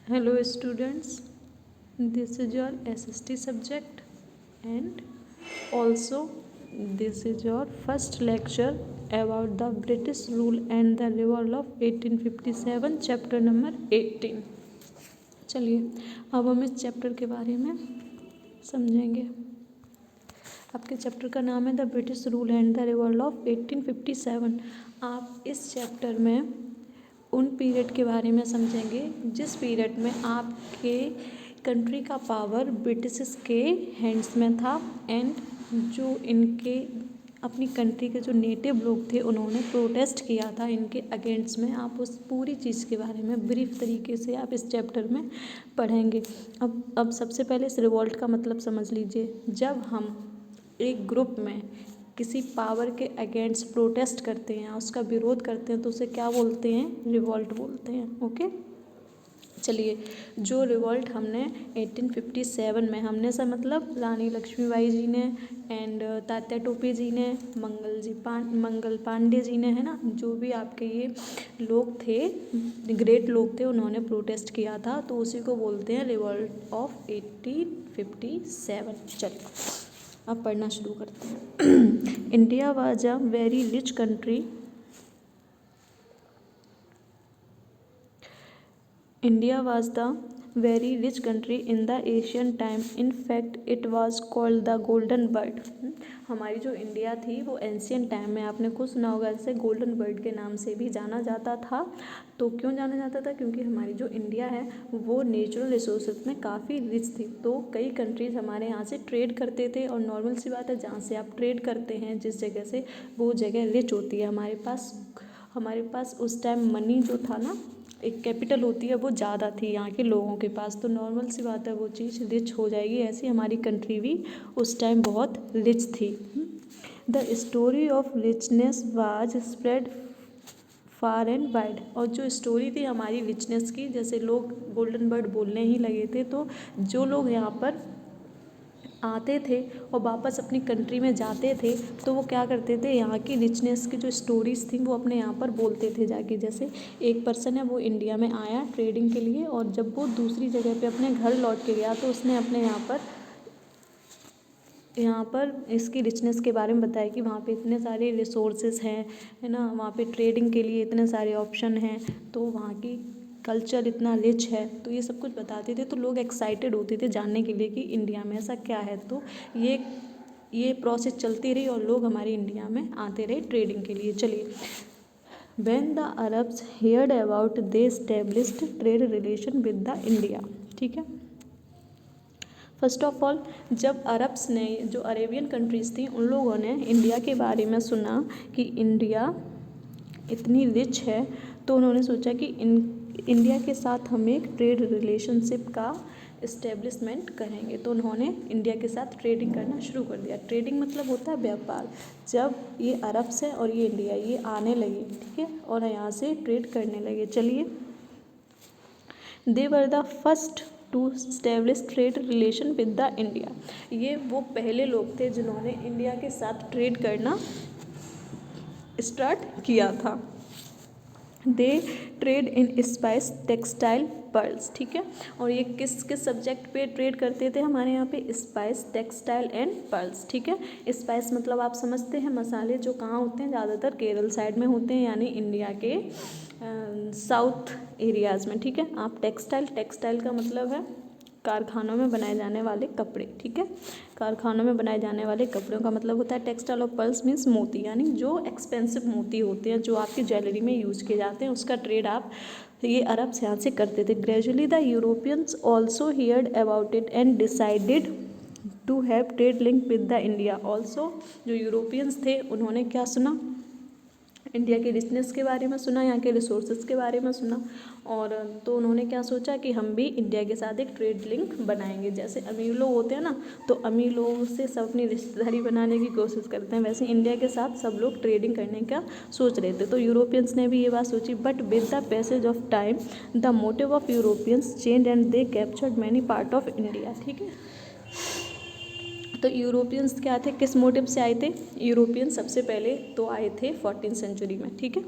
Hello students, this is your SST subject and also this is your first lecture about the British rule and the revolt of 1857 chapter number 18। चलिए अब हम इस chapter के बारे में समझेंगे। आपके चैप्टर का नाम है the British rule and the revolt of 1857। आप इस चैप्टर में उन पीरियड के बारे में समझेंगे जिस पीरियड में आपके कंट्री का पावर ब्रिटिश के हैंड्स में था एंड जो इनके अपनी कंट्री के जो नेटिव लोग थे उन्होंने प्रोटेस्ट किया था इनके अगेंस्ट में। आप उस पूरी चीज़ के बारे में ब्रीफ तरीके से आप इस चैप्टर में पढ़ेंगे। अब सबसे पहले इस रिवॉल्ट का मतलब समझ लीजिए। जब हम एक ग्रुप में किसी पावर के अगेंस्ट प्रोटेस्ट करते हैं, उसका विरोध करते हैं, तो उसे क्या बोलते हैं? रिवॉल्ट बोलते हैं। ओके, चलिए जो रिवॉल्ट हमने 1857 में हमने सब मतलब रानी लक्ष्मीबाई जी ने एंड तात्या टोपे जी ने, मंगल पांडे जी ने, है ना, जो भी आपके ये लोग थे, ग्रेट लोग थे, उन्होंने प्रोटेस्ट किया था, तो उसी को बोलते हैं रिवॉल्ट ऑफ 1857। चलिए अब पढ़ना शुरू करते हैं। India was a very rich country. India was the very rich country in the ancient time. In fact, it was called the golden bird. हमारी जो इंडिया थी वो एंशियंट टाइम में आपने कुछ सुना होगा, इसे गोल्डन बर्ड के नाम से भी जाना जाता था। तो क्यों जाना जाता था? क्योंकि हमारी जो इंडिया है वो नेचुरल रिसोर्सेज में काफ़ी रिच थी। तो कई कंट्रीज़ हमारे यहाँ से ट्रेड करते थे और नॉर्मल सी बात है, जहाँ से आप ट्रेड करते हैं जिस जगह से, वो जगह रिच होती है। हमारे पास उस टाइम मनी जो था ना, एक कैपिटल होती है, वो ज़्यादा थी यहाँ के लोगों के पास, तो नॉर्मल सी बात है वो चीज़ रिच हो जाएगी। ऐसी हमारी कंट्री भी उस टाइम बहुत रिच थी। The story of richness was spread far and wide. और जो स्टोरी थी हमारी रिचनेस की, जैसे लोग गोल्डन बर्ड बोलने ही लगे थे, तो जो लोग यहाँ पर आते थे और वापस अपनी कंट्री में जाते थे, तो वो क्या करते थे, यहाँ की रिचनेस की जो स्टोरीज़ थी वो अपने यहाँ पर बोलते थे जाके। जैसे एक पर्सन है, वो इंडिया में आया ट्रेडिंग के लिए, और जब वो दूसरी जगह पे अपने घर लौट के गया तो उसने अपने यहाँ पर इसकी रिचनेस के बारे में बताया कि वहाँ पे इतने सारे रिसोर्सेज हैं, है ना, वहाँ पे ट्रेडिंग के लिए इतने सारे ऑप्शन हैं, तो वहाँ की कल्चर इतना रिच है। तो ये सब कुछ बताते थे, तो लोग एक्साइटेड होते थे जानने के लिए कि इंडिया में ऐसा क्या है। तो ये प्रोसेस चलती रही और लोग हमारे इंडिया में आते रहे ट्रेडिंग के लिए। चलिए, when the Arabs heard about they established trade relation with the India. ठीक है, फर्स्ट ऑफ ऑल जब अरब्स ने, जो अरेबियन कंट्रीज़ थी, उन लोगों ने इंडिया के बारे में सुना कि इंडिया इतनी रिच है, तो उन्होंने सोचा कि इंडिया के साथ हम एक ट्रेड रिलेशनशिप का इस्टेब्लिशमेंट करेंगे। तो उन्होंने इंडिया के साथ ट्रेडिंग करना शुरू कर दिया। ट्रेडिंग मतलब होता है व्यापार। जब ये अरब्स है और ये इंडिया, ये आने लगे, ठीक है, और यहाँ से ट्रेड करने लगे। चलिए, they were the first to establish trade relation with the India. ये वो पहले लोग थे जिन्होंने इंडिया के साथ ट्रेड करना स्टार्ट किया था। दे trade in spice, textile, pearls. ठीक है, और ये किस किस सब्जेक्ट पे ट्रेड करते थे हमारे यहाँ पे? Spice, textile and pearls. ठीक है, स्पाइस मतलब आप समझते हैं मसाले, जो कहाँ होते हैं? ज़्यादातर केरल साइड में होते हैं, यानी इंडिया के साउथ एरियाज़ में। ठीक है, आप टेक्सटाइल का मतलब है कारखानों में बनाए जाने वाले कपड़े। ठीक है, कारखानों में बनाए जाने वाले कपड़ों का मतलब होता है टेक्सटाइल। और पर्ल्स मीन्स मोती, यानी जो एक्सपेंसिव मोती होते हैं, जो आपकी ज्वेलरी में यूज किए जाते हैं, उसका ट्रेड आप ये अरब यहाँ से करते थे। Gradually the Europeans also heard about it and decided to have trade link with the India. Also जो यूरोपियंस थे उन्होंने क्या सुना? इंडिया के रिचनेस के बारे में सुना, यहाँ के रिसोर्सेज के बारे में सुना, और तो उन्होंने क्या सोचा कि हम भी इंडिया के साथ एक ट्रेड लिंक बनाएंगे। जैसे अमीर लोग होते हैं ना, तो अमीर लोगों से सब अपनी रिश्तेदारी बनाने की कोशिश करते हैं, वैसे इंडिया के साथ सब लोग ट्रेडिंग करने का सोच रहे थे। तो यूरोपियंस ने भी ये बात सोची, but with the passage of time the motive of Europeans change and they captured many part of India. ठीक है, तो यूरोपियंस क्या थे, किस मोटिव से आए थे? यूरोपियन सबसे पहले तो आए थे 14th सेंचुरी में, ठीक है।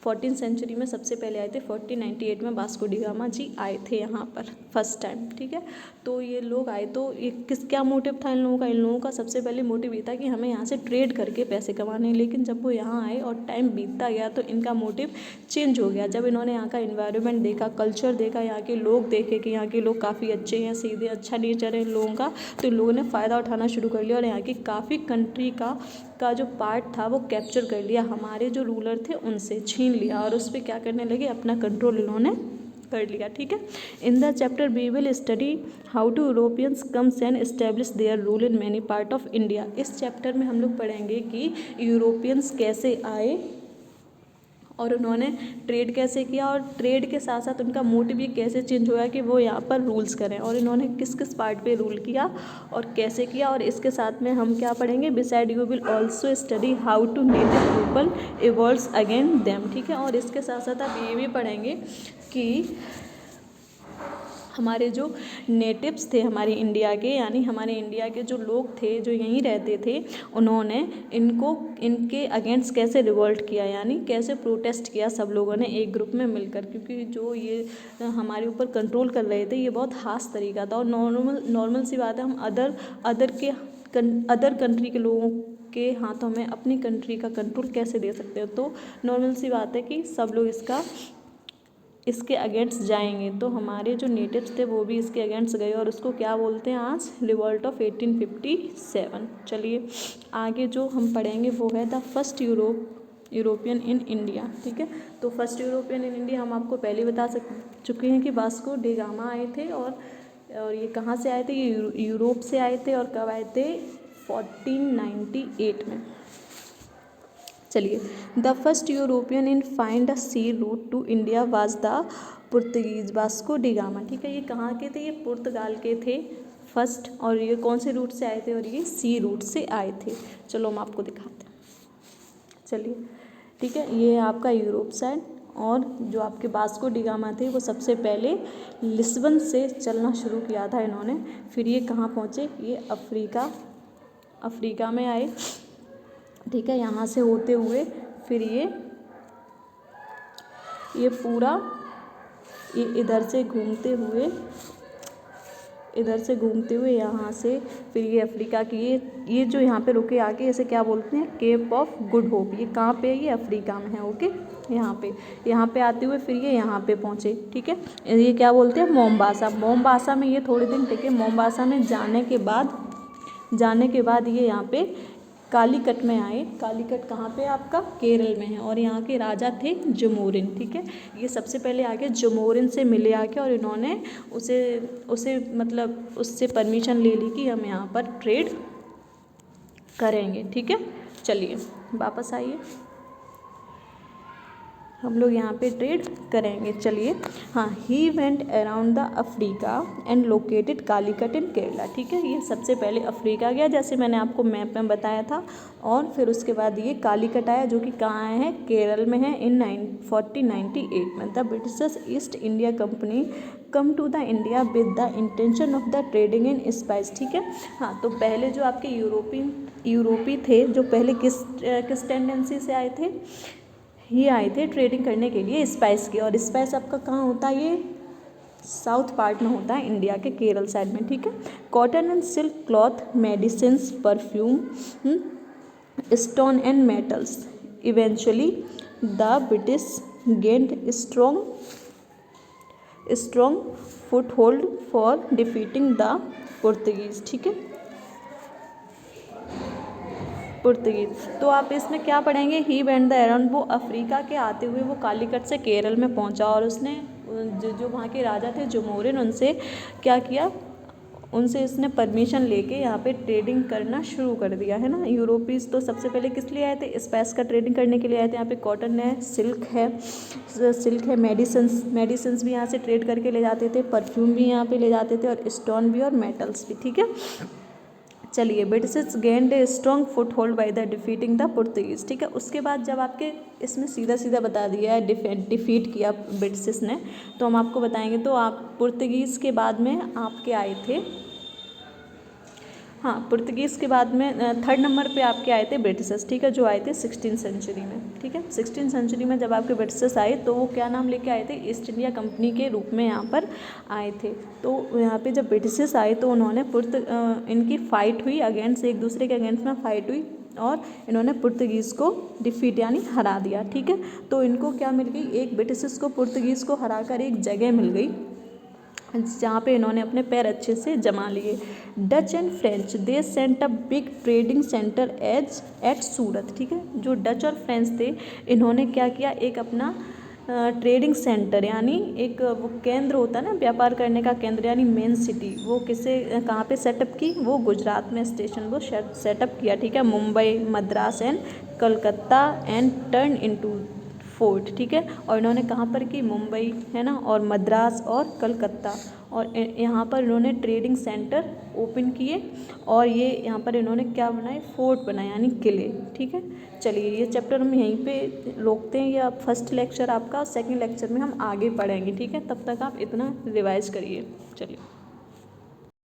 14th सेंचुरी में सबसे पहले आए थे, 1498 में वास्को डी गामा जी आए थे यहाँ पर फर्स्ट टाइम, ठीक है। तो ये लोग आए तो ये क्या मोटिव था इन लोगों का? इन लोगों का सबसे पहले मोटिव ये था कि हमें यहाँ से ट्रेड करके पैसे कमाने। लेकिन जब वो यहाँ आए और टाइम बीतता गया तो इनका मोटिव चेंज हो गया। जब इन्होंने यहाँ का इन्वायरमेंट देखा, कल्चर देखा, यहाँ के लोग देखे कि यहाँ के लोग काफ़ी अच्छे हैं, सीधे, अच्छा नेचर है इन लोगों का, तो इन लोगों ने फ़ायदा उठाना शुरू कर लिया और यहाँ की काफ़ी कंट्री का जो पार्ट था वो कैप्चर कर लिया, हमारे जो रूलर थे उनसे छीन लिया और उस पर क्या करने लगे, अपना कंट्रोल इन्होंने कर लिया, ठीक है। In the chapter we will study how to Europeans comes and establish their rule in many part of India. इस चैप्टर में हम लोग पढ़ेंगे कि यूरोपियंस कैसे आए और उन्होंने ट्रेड कैसे किया और ट्रेड के साथ साथ उनका मोटिव भी कैसे चेंज हुआ कि वो यहाँ पर रूल्स करें और इन्होंने किस किस पार्ट पे रूल किया और कैसे किया। और इसके साथ में हम क्या पढ़ेंगे, beside you will also study how to native people evolves again them, ठीक है। और इसके साथ साथ आप ये भी पढ़ेंगे कि हमारे जो नेटिव्स थे हमारे इंडिया के, यानी हमारे इंडिया के जो लोग थे जो यहीं रहते थे, उन्होंने इनके अगेंस्ट कैसे रिवोल्ट किया, यानी कैसे प्रोटेस्ट किया सब लोगों ने एक ग्रुप में मिलकर, क्योंकि जो ये हमारे ऊपर कंट्रोल कर रहे थे ये बहुत हाश तरीका था। और नॉर्मल सी बात है, हम अदर कंट्री के लोगों के हाथों में अपनी कंट्री का कंट्रोल कैसे दे सकते हो। तो नॉर्मल सी बात है कि सब लोग इसके अगेंस्ट जाएंगे। तो हमारे जो नेटिव्स थे वो भी इसके अगेंस्ट गए और उसको क्या बोलते हैं आज, रिवॉल्ट ऑफ 1857। चलिए आगे जो हम पढ़ेंगे वो है the first European in India, ठीक है। तो फर्स्ट यूरोपियन इन इंडिया हम आपको पहले बता चुके हैं कि वास्को डी गामा आए थे और ये कहाँ से आए थे, ये यूरोप से आए थे और कब आए थे, 1498 में। चलिए, the first European in find a sea route to India was the Portuguese Vasco da Gama, ठीक है। ये कहाँ के थे, ये पुर्तगाल के थे फर्स्ट और ये कौन से रूट से आए थे, और ये सी रूट से आए थे। चलो हम आपको दिखाते हैं, चलिए ठीक है। ये है आपका यूरोप साइड और जो आपके वास्को डी गामा थे वो सबसे पहले लिस्बन से चलना शुरू किया था इन्होंने। फिर ये कहाँ पहुँचे, ये अफ्रीका में आए, ठीक है। यहाँ से होते हुए फिर ये पूरा ये इधर से घूमते हुए यहाँ से फिर ये अफ्रीका की ये जो यहाँ पे रुके आके इसे क्या बोलते हैं, केप ऑफ गुड होप। ये कहाँ पे है, ये अफ्रीका में है, ओके। यहाँ पे आते हुए फिर ये यहाँ पे पहुँचे, ठीक है। ये क्या बोलते हैं, मोम्बासा में ये थोड़े दिन टिके। मोम्बासा में जाने के बाद ये यहाँ पे कालीकट में आए। कालीकट कहाँ पे आपका, केरल में है और यहाँ के राजा थे जमोरिन, ठीक है। ये सबसे पहले आके जमोरिन से मिले आके और इन्होंने उसे मतलब उससे परमिशन ले ली कि हम यहाँ पर ट्रेड करेंगे, ठीक है। चलिए वापस आइए, हम लोग यहाँ पे ट्रेड करेंगे। चलिए हाँ, he went around the Africa and located Calicut in Kerala, ठीक है। ये सबसे पहले अफ्रीका गया जैसे मैंने आपको मैप में बताया था और फिर उसके बाद ये कालीकट आया जो कि कहाँ है, केरल में है, इन 1498 में। The Britishers East India Company come to the India with the intention of the trading in spice, ठीक है। हाँ, तो पहले जो आपके यूरोपी थे जो पहले किस टेंडेंसी से आए थे, ये आए थे ट्रेडिंग करने के लिए स्पाइस की। और स्पाइस आपका कहाँ होता है, ये साउथ पार्ट में होता है इंडिया के, केरल साइड में, ठीक है। Cotton and silk cloth, medicines, perfume, stone and metals. Eventually the British gained strong foot hold for defeating the Portuguese, ठीक है, पुर्तगीज। तो आप इसमें क्या पढ़ेंगे, ही वेंट द अराउंड, वो अफ्रीका के आते हुए वो कालीकट से केरल में पहुंचा और उसने जो वहाँ के राजा थे जमोरिन, उनसे क्या किया, उनसे इसने परमिशन लेके यहाँ पे ट्रेडिंग करना शुरू कर दिया, है ना। यूरोपीज तो सबसे पहले किस लिए आए थे, स्पाइस का ट्रेडिंग करने के लिए आए थे। यहाँ पे कॉटन है, सिल्क है, मेडिसिन्स भी यहाँ से ट्रेड करके ले जाते थे, परफ्यूम भी यहाँ पे ले जाते थे और स्टोन भी और मेटल्स भी, ठीक है। चलिए, British gained a strong foot hold by the defeating the Portuguese, ठीक है। उसके बाद जब आपके इसमें सीधा बता दिया है डिफीट किया ब्रिटिश ने, तो हम आपको बताएंगे। तो आप पुर्तगीज़ के बाद में आपके आए थे हाँ, पुर्तगीज़ के बाद में थर्ड नंबर पे आपके आए थे ब्रिटिशर्स, ठीक है, जो आए थे 16 सेंचुरी में, ठीक है। 16 सेंचुरी में जब आपके ब्रिटिशर्स आए तो वो क्या नाम लेके आए थे, ईस्ट इंडिया कंपनी के रूप में यहाँ पर आए थे। तो यहाँ पे जब ब्रिटिशर्स आए तो उन्होंने इनकी फ़ाइट हुई अगेंस्ट, एक दूसरे के अगेंस्ट में फ़ाइट हुई और इन्होंने पुर्तगीज़ को डिफीट यानी हरा दिया, ठीक है। तो इनको क्या मिल गई, एक ब्रिटिशर्स को पुर्तगीज़ को हरा कर एक जगह मिल गई जहाँ पे इन्होंने अपने पैर अच्छे से जमा लिए। Dutch and French they sent a big trading centre at Surat, ठीक है। जो डच और फ्रेंच थे इन्होंने क्या किया, एक अपना ट्रेडिंग सेंटर यानी एक वो केंद्र होता है ना व्यापार करने का केंद्र यानी मेन सिटी, वो कहाँ पे सेटअप की, वो गुजरात में स्टेशन वो सेटअप किया, ठीक है। Mumbai, Madras and Calcutta and turn into fort, ठीक है। और इन्होंने कहाँ पर की, मुंबई है ना, और मद्रास और कलकत्ता, और यहाँ पर इन्होंने ट्रेडिंग सेंटर ओपन किए और ये यहाँ पर इन्होंने क्या बनाए, फोर्ट बनाए यानी किले, ठीक है। चलिए ये चैप्टर हम यहीं पे रोकते हैं, या फर्स्ट लेक्चर आपका, सेकंड लेक्चर में हम आगे पढ़ेंगे, ठीक है। तब तक आप इतना रिवाइज करिए, चलिए।